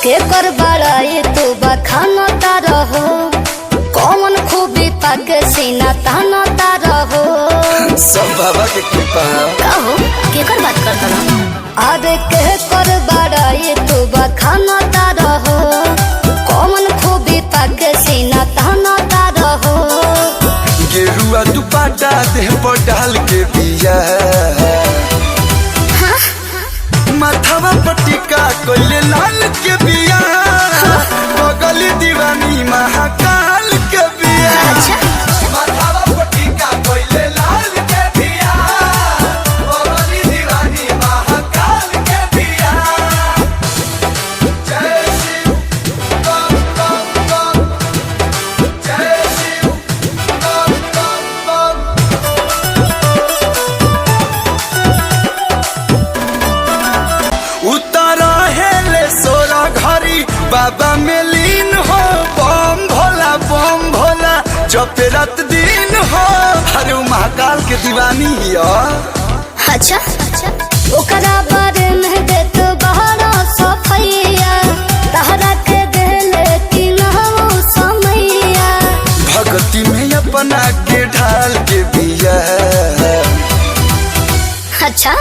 के कर बड़ाई तू बखाना रहो, कौन खूबी पाके सीना ताना रहो। सब बाबा के कृपा कहो के कर बात करता रहो। अरे के कर बड़ाई तू बखाना रहो, कौन खूबी पाके सीना ताना रहो। गेरुआ दुपट्टा देह पर डाल के पिया माथावा पट्टिका कोइले लाल के बिया बगली दीवानी महाकाल के बिया। माथावा पट्टिका कोइले लाल के बिया बगली दीवानी महाकाल के बिया। जय शिव बम बम बम, जय शिव बम बम बम। उतारा हेले सोरा घरी बाबा में लीन हो, बम भोला जपे रात दिन हो। अरे महाकाल के दीवानी हो। अच्छा ओकरा बारे में दे तो बहरा सफैया, तहरा के देले कि ना समैया। भक्ति में अपना के ढाल के बिया। अच्छा